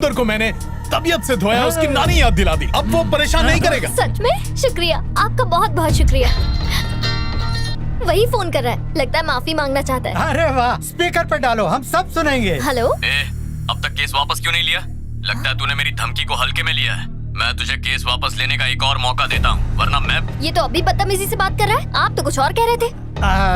छछूंदर को मैंने तबीयत से धोया, उसकी नानी याद दिला दी। अब वो परेशान नहीं करेगा। सच में शुक्रिया, आपका बहुत बहुत शुक्रिया। वही फोन कर रहा है, लगता है माफी मांगना चाहता है। अरे वाह, स्पीकर पे डालो, हम सब सुनेंगे। हेलो। अब तक केस वापस क्यों नहीं लिया? लगता है तूने मेरी धमकी को हल्के में लिया है। मैं तुझे केस वापस लेने का एक और मौका देता हूँ, वरना मैं। ये तो अभी बदतमीजी से बात कर रहा है। आप तो कुछ और कह रहे थे।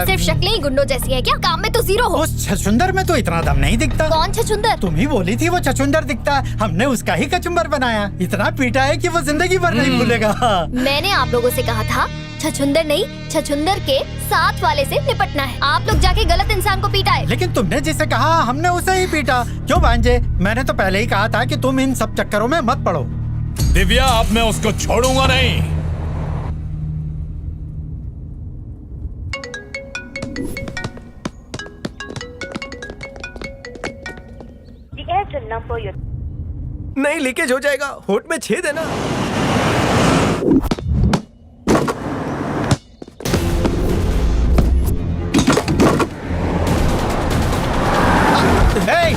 सिर्फ शक्लें ही गुंडों जैसी है क्या? काम में तो जीरो हो। उस छछूंदर में तो इतना दम नहीं दिखता। कौन छछूंदर? तुम ही बोली थी वो छछूंदर दिखता है, हमने उसका ही कचुम्बर बनाया। इतना पीटा है कि वो जिंदगी भर नहीं भूलेगा। मैंने आप लोगों से कहा था छछूंदर नहीं, छछूंदर के साथ वाले से निपटना है। आप लोग जाके गलत इंसान को पीटा है। लेकिन तुमने जिसे कहा हमने उसे ही पीटा। क्यों भांजे? मैंने तो पहले ही कहा था कि तुम इन सब चक्करों में मत पड़ो। दिव्या, अब मैं उसको छोड़ूंगा नहीं। नहीं, लीकेज हो जाएगा, होठ में छेद है ना।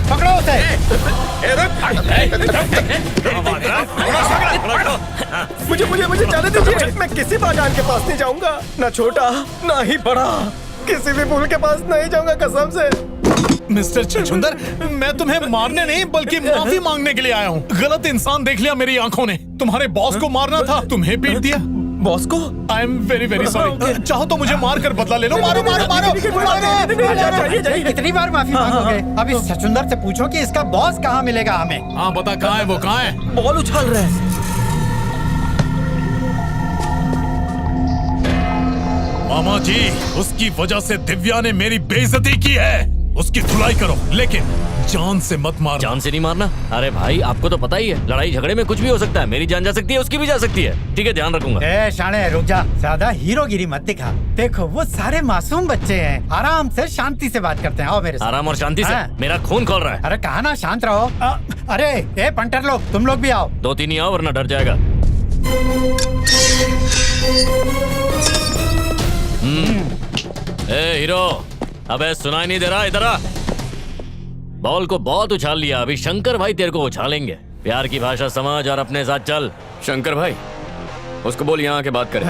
पकड़ो उसे। मुझे जाने दीजिए। मैं किसी बागान के पास नहीं जाऊंगा, ना छोटा ना ही बड़ा। किसी भी फूल के पास नहीं जाऊंगा, कसम से। मिस्टर छछूंदर, मैं तुम्हें मारने नहीं बल्कि माफी मांगने के लिए आया हूँ। गलत इंसान देख लिया मेरी आंखों ने। तुम्हारे बॉस को मारना था, तुम्हें पीट दिया। बॉस को? I am very very sorry. चाहो तो मुझे मार कर बदला ले लो। मारो मारो मारो, कितनी बार माफी मांगोगे? अब इस छछूंदर से पूछो कि इसका बॉस कहाँ मिलेगा हमें। हाँ बता, कहाँ है वो? कहाँ है? बॉल उछाल रहे हैं। मामा जी, उसकी वजह से दिव्या ने मेरी बेइज्जती की है। उसकी धुलाई करो, लेकिन जान से मत मारना। जान से नहीं मारना? अरे भाई, आपको तो पता ही है, लड़ाई झगड़े में कुछ भी हो सकता है। मेरी जान जा सकती है, उसकी भी जा सकती है। ठीक है, ध्यान रखूंगा। ए शाणे, रुक जा, ज्यादा हीरोगिरी मत दिखा। देखो वो सारे मासूम बच्चे हैं, आराम से शांति से बात करते हैं। आओ मेरे साथ। आराम और शांति से? मेरा खून खोल रहा है। अरे कहा ना शांत रहो। अरे ए पंटर लोग, तुम लोग भी आओ। 2-3 ही आओ, वरना डर जाएगा। ए हीरो, अबे सुनाई नहीं दे रहा? इधर आ। बॉल को बहुत उछाल लिया, अभी शंकर भाई तेरे को उछालेंगे। प्यार की भाषा समझ और अपने साथ चल। शंकर भाई, उसको बोल यहाँ आके बात करे।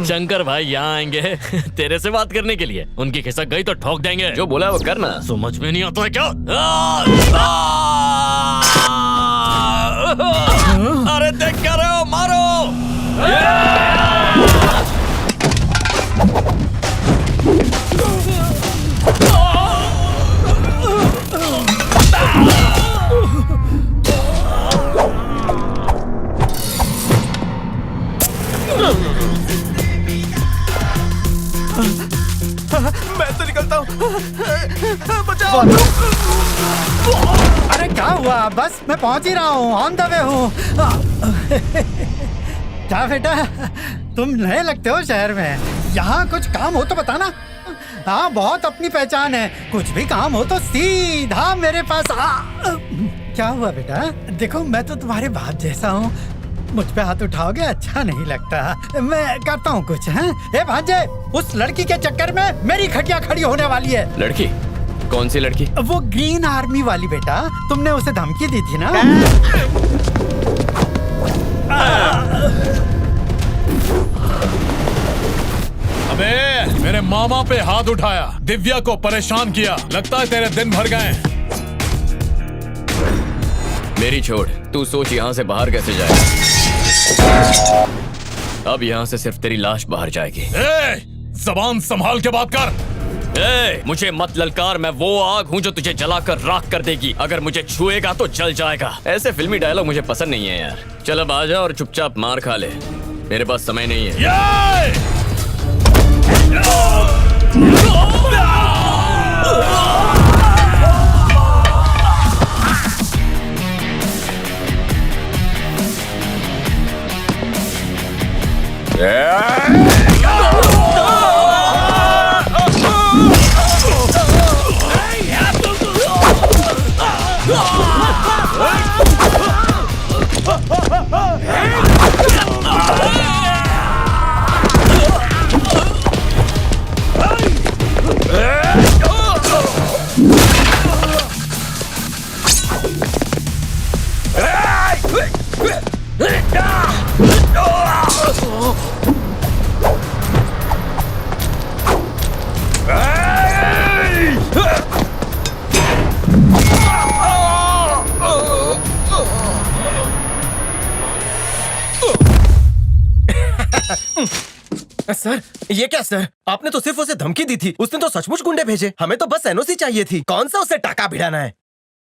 शंकर भाई यहाँ आएंगे तेरे से बात करने के लिए। उनकी खिसक गई तो ठोक देंगे। जो बोला वो करना। समझ में नहीं आता है क्या? अरे देख क्या रहे हो, मारो। मैं तो निकलता हूँ। बचाओ। अरे क्या हुआ? बस मैं पहुंच ही रहा हूँ, ऑन द वे हूँ। क्या बेटा, तुम नए लगते हो शहर में। यहाँ कुछ काम हो तो बताना। हाँ, बहुत अपनी पहचान है। कुछ भी काम हो तो सीधा मेरे पास आ। क्या हुआ बेटा? देखो मैं तो तुम्हारे बाप जैसा हूँ, मुझ पे हाथ उठाओगे अच्छा नहीं लगता। मैं करता हूँ कुछ। हैं? ए भांजे, उस लड़की के चक्कर में मेरी खटिया खड़ी होने वाली है। लड़की? कौन सी लड़की? वो ग्रीन आर्मी वाली बेटा, तुमने उसे धमकी दी थी ना? अबे, मेरे मामा पे हाथ उठाया, दिव्या को परेशान किया। लगता है तेरे दिन भर गए। मेरी छोड़, तू सोच यहाँ से बाहर कैसे जाएगा। अब यहाँ से सिर्फ तेरी लाश बाहर जाएगी। ज़बान संभाल के बात कर। मुझे मत ललकार, मैं वो आग हूँ जो तुझे जलाकर राख कर देगी। अगर मुझे छुएगा तो जल जाएगा। ऐसे फिल्मी डायलॉग मुझे पसंद नहीं है यार। चल अब आ जा और चुपचाप मार खा ले, मेरे पास समय नहीं है। सर ये क्या सर, आपने तो सिर्फ उसे धमकी दी थी, उसने तो सचमुच गुंडे भेजे। हमें तो बस एनओसी चाहिए थी। कौन सा उसे टाका भिड़ाना है?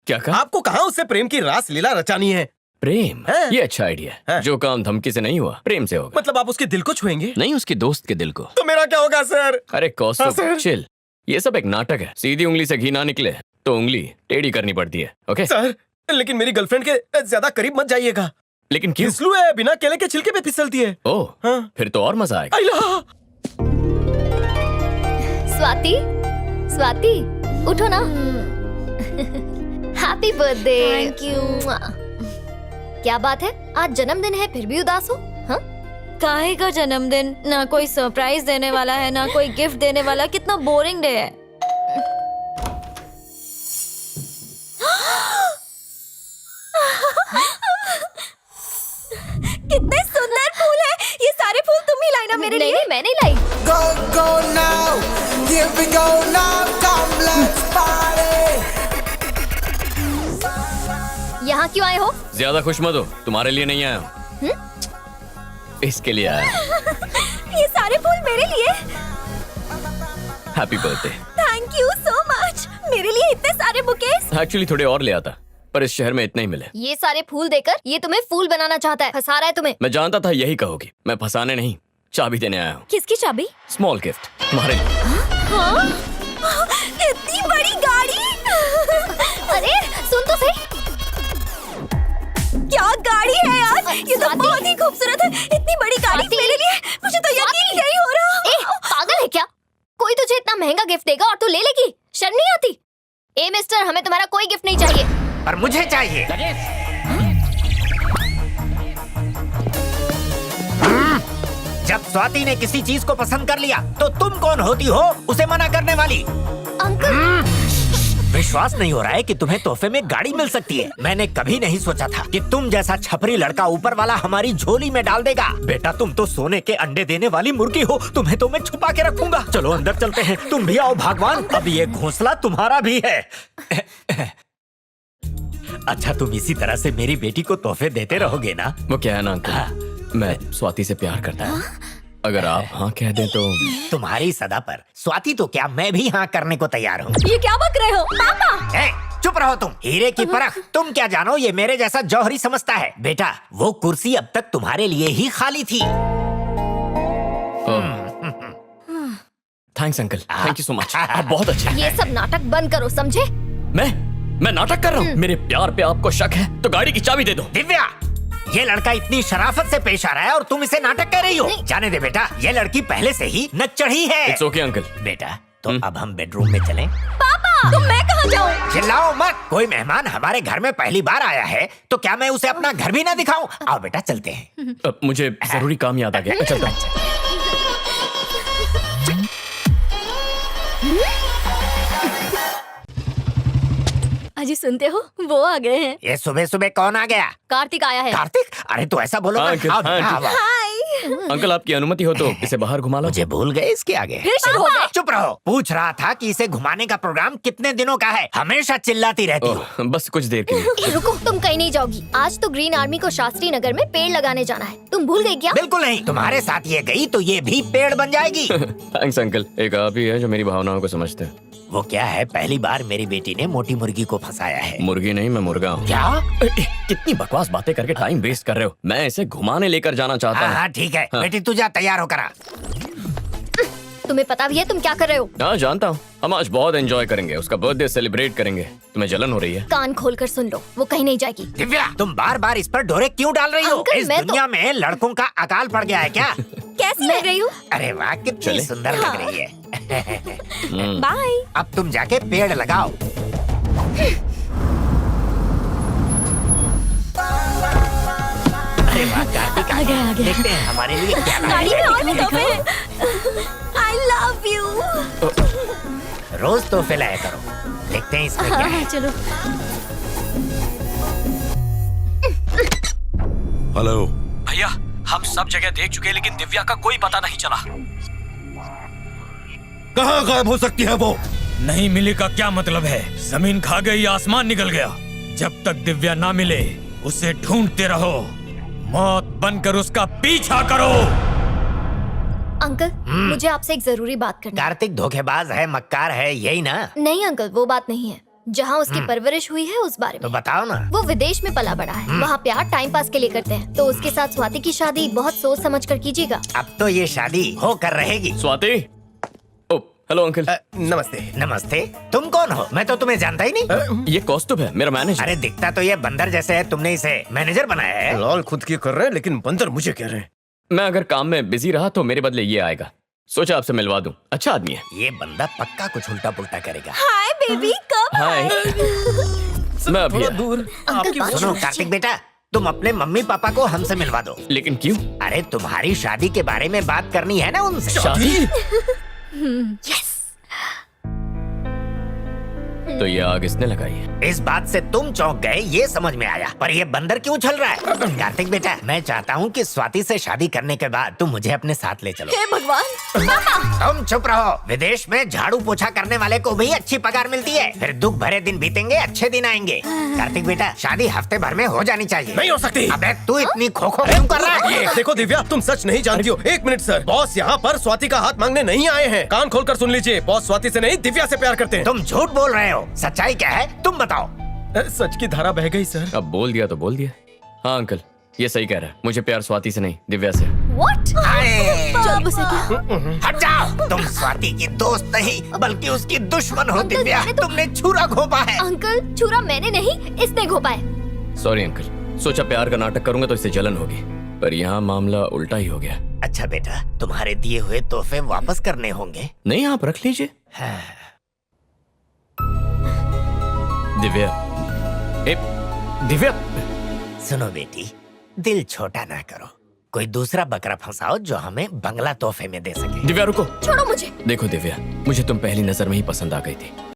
क्या कहा? आपको कहाँ उससे प्रेम की रास लीला रचानी है? प्रेम? हाँ। ये अच्छा आइडिया है। हाँ। जो काम धमकी से नहीं हुआ प्रेम से होगा। मतलब आप उसके दिल को छुएंगे? नहीं, उसकी दोस्त के दिल को। तो मेरा क्या होगा सर? अरे हाँ, कौस्तुभ, सर। चिल। ये सब एक नाटक है। सीधी उंगली से घी ना निकले तो उंगली टेढ़ी करनी पड़ती है। ओके सर लेकिन मेरी गर्लफ्रेंड के ज्यादा करीब मत जाइएगा। लेकिन क्यों? फिसलू है, बिना केले के छिलके पे फिसलती है। ओह, हाँ। फिर तो और मजा आएगा। आइला। स्वाति, स्वाति, उठो ना। Happy birthday. Thank you. क्या बात है, आज जन्मदिन है फिर भी उदास हो? हाँ? काहे का जन्मदिन? ना कोई सरप्राइज देने वाला है, ना कोई गिफ्ट देने वाला। कितना बोरिंग डे है। कितने सुंदर फूल है। ये सारे फूल तुम ही लाई ना मेरे लिए? नहीं, मैं नहीं लाई। Go, go now, here we go now, come let's party. यहाँ क्यों आए हो? ज्यादा खुश मत हो, तुम्हारे लिए नहीं आया हूँ। इसके लिए आया हूँ। ये सारे फूल मेरे लिए? Happy birthday. Thank you so much. मेरे लिए इतने सारे बुकेस? एक्चुअली थोड़े और ले आता, पर इस शहर में इतने ही मिले। ये सारे फूल देकर ये तुम्हें फूल बनाना चाहता है, फंसा रहा है तुम्हें। मैं जानता था यही कहोगी। मैं फंसाने नहीं, चाबी देने आया हूँ। किसकी चाबी? स्मॉल गिफ्ट तुम्हारे लिए। हाँ? इतनी बड़ी गाड़ी? अरे सुन तो सही। क्या गाड़ी है यार, ये तो बहुत ही खूबसूरत है। इतनी बड़ी गाड़ी स्वाति। मेरे लिए? मुझे तो यकीन नहीं हो रहा। ए, पागल है क्या? कोई तुझे इतना महंगा गिफ्ट देगा और तू ले लेगी? शर्म नहीं आती? ए मिस्टर, हमें तुम्हारा कोई गिफ्ट नहीं चाहिए। पर मुझे चाहिए। जब स्वाति ने किसी चीज को पसंद कर लिया तो तुम कौन होती हो उसे मना करने वाली? अंकल, विश्वास नहीं हो रहा है कि तुम्हें तोहफे में गाड़ी मिल सकती है। मैंने कभी नहीं सोचा था कि तुम जैसा छपरी लड़का ऊपर वाला हमारी झोली में डाल देगा। बेटा तुम तो सोने के अंडे देने वाली मुर्गी हो, तुम्हें तो मैं छुपा के रखूंगा। चलो अंदर चलते हैं, तुम भी आओ भगवान, अब ये घोंसला तुम्हारा भी है। अच्छा तुम इसी तरह से मेरी बेटी को तोहफे देते रहोगे ना? वो क्या है ना अंकल, मैं स्वाति से प्यार करता हूँ। अगर आप हाँ कह दें तो। तुम्हारी सदा पर स्वाति तो क्या, मैं भी हाँ करने को तैयार हूँ। ये क्या बक रहे हो पापा? चुप रहो तुम, हीरे की परख। तुम क्या जानो ये मेरे जैसा जौहरी समझता है। बेटा वो कुर्सी अब तक तुम्हारे लिए ही खाली थी। Thanks uncle, thank you so much, आप बहुत अच्छे हैं। ये सब नाटक बंद करो, समझे? मैं नाटक कर रहा हूँ? मेरे प्यार पे आपको शक है तो गाड़ी की चाबी दे दो। दिव्या, ये लड़का इतनी शराफत से पेश आ रहा है और तुम इसे नाटक कर रही हो। जाने दे बेटा, ये लड़की पहले से ही नच चढ़ी है। It's okay uncle. बेटा तो अब हम बेडरूम में चलें? पापा तो मैं कहाँ जाऊँ? चिल्लाओ मत, कोई मेहमान हमारे घर में पहली बार आया है तो क्या मैं उसे अपना घर भी ना दिखाऊं? आओ बेटा चलते हैं। मुझे जरूरी काम याद आ गया, चलता हूँ। अजी सुनते हो, वो आ गए हैं। ये सुबह सुबह कौन आ गया? कार्तिक आया है। कार्तिक? अरे तो ऐसा बोलो हाँ, ना। अंकल, आओ, हाँ, आओ, आओ। अंकल आपकी अनुमति हो तो इसे बाहर घुमा लो। मुझे भूल गए इसके आगे। फिर शुरू हो गए। चुप रहो, पूछ रहा था कि इसे घुमाने का प्रोग्राम कितने दिनों का है? हमेशा चिल्लाती रहती हो। ओह, बस कुछ देर के लिए। रुको, तुम कहीं नहीं जाओगी। आज तो ग्रीन आर्मी को शास्त्री नगर में पेड़ लगाने जाना है। तुम भूल गई क्या? बिल्कुल नहीं, तुम्हारे साथ ये गई तो ये भी पेड़ बन जाएगी। थैंक्स अंकल, एक आप ही है जो मेरी भावनाओं को समझते हैं। वो क्या है, पहली बार मेरी बेटी ने मोटी मुर्गी को फंसाया है। मुर्गी नहीं, मैं मुर्गा हूँ। क्या? कितनी बकवास बातें करके टाइम वेस्ट कर रहे हो। मैं इसे घुमाने लेकर जाना चाहता हूँ। हाँ ठीक है, हाँ। बेटी तू जा, तैयार होकर आ। तुम्हें पता भी है तुम क्या कर रहे हो? हाँ जानता हूँ, हम आज बहुत एंजॉय करेंगे, उसका बर्थडे सेलिब्रेट करेंगे। तुम्हें जलन हो रही है? कान खोल कर सुन लो, वो कहीं नहीं जाएगी। दिव्या तुम बार बार इस पर डोरे क्यों डाल रही हो? अंकल, इस मैं तो- दुनिया में लड़कों का अकाल पड़ गया है क्या? कैसी लग रही हूँ? अरे वाह कितनी चले? सुंदर लग रही है। बाय। अब तुम जाके पेड़ लगाओ। अरे वाह कार्तिक आ गया, आ गया। देखते हैं हमारे लिए क्या लाया गाड़ी है। में और भी तोहफे हैं। I love you। रोज तोहफे लाया करो, देखते हैं इसमें क्या हाँ, है। चलो। हेलो भैया, हम सब जगह देख चुके हैं लेकिन दिव्या का कोई पता नहीं चला। कहाँ गायब हो सकती है वो? नहीं मिली का क्या मतलब है? जमीन खा गई, आसमान निकल गया। जब तक दिव्या ना मिले उसे ढूंढते रहो, मौत बनकर उसका पीछा करो। अंकल मुझे आपसे एक जरूरी बात करनी है। कार्तिक धोखेबाज है, मक्कार है, यही ना? नहीं अंकल, वो बात नहीं है। जहाँ उसकी परवरिश हुई है उस बारे तो में। बताओ ना। वो विदेश में पला बड़ा है, वहाँ प्यार टाइम पास के लिए करते हैं, तो उसके साथ स्वाति की शादी बहुत सोच समझ कर कीजिएगा। अब तो ये शादी होकर रहेगी। स्वाति। ओ हेलो अंकल। नमस्ते। नमस्ते। तुम कौन हो? मैं तो तुम्हें जानता ही नहीं। ये कौस्तुभ है, मेरा मैनेजर। अरे दिखता तो ये बंदर जैसे है, तुमने इसे मैनेजर बनाया है? लॉल खुद की कर रहे हैं लेकिन बंदर मुझे कह रहे हैं। मैं अगर काम में बिजी रहा तो मेरे बदले ये आएगा। सोचा आपसे मिलवा दूं, अच्छा आदमी है। ये बंदा पक्का कुछ उल्टा पुल्टा करेगा। हाय बेबी, कब हाय। मैं अभी आया। सुनो कार्तिक बेटा, तुम अपने मम्मी पापा को हमसे मिलवा दो। लेकिन क्यों? अरे तुम्हारी शादी के बारे में बात करनी है ना उनसे। शादी? तो ये आग इसने लगाई है। इस बात से तुम चौंक गए ये समझ में आया, पर ये बंदर क्यों चल रहा है? कार्तिक बेटा, मैं चाहता हूँ कि स्वाति से शादी करने के बाद तुम मुझे अपने साथ ले चलो। हे भगवान। तुम चुप रहो। विदेश में झाड़ू पोछा करने वाले को भी अच्छी पगार मिलती है। फिर दुख भरे दिन बीतेंगे, अच्छे दिन आएंगे। कार्तिक बेटा, शादी हफ्ते भर में हो जानी चाहिए। नहीं हो सकती। अबे तू इतनी खोखो क्यों कर रहा है? देखो दिव्या, तुम सच नहीं जानती हो। एक मिनट सर, बॉस यहाँ पर स्वाति का हाथ मांगने नहीं आए हैं। कान खोलकर सुन लीजिए, बॉस स्वाति से नहीं दिव्या से प्यार करते हैं। तुम झूठ बोल रहे हो। सच्चाई क्या है तुम बताओ। सच की धारा बह गई सर। अब बोल दिया तो बोल दिया। हाँ अंकल, ये सही कह रहा है। मुझे प्यार स्वाति से नहीं, दिव्या से। What? जब उसे क्या? हट जाओ। तुम स्वाति की दोस्त नहीं बल्कि उसकी दुश्मन हो। अंकल, दिव्या, मैंने तो- तुमने छुरा घोंपा है। अंकल छुरा मैंने नहीं, इसने घोपा है। सॉरी अंकल, सोचा प्यार का नाटक करूंगा तो इससे जलन होगी, पर यहाँ मामला उल्टा ही हो गया। अच्छा बेटा, तुम्हारे दिए हुए तोहफे वापस करने होंगे। नहीं, आप रख लीजिए। हाँ। दिव्या। ए, दिव्या। सुनो बेटी, दिल छोटा ना करो। कोई दूसरा बकरा फंसाओ जो हमें बंगला तोहफे में दे सके। दिव्या रुको। छोड़ो मुझे। देखो दिव्या, मुझे तुम पहली नजर में ही पसंद आ गई थी।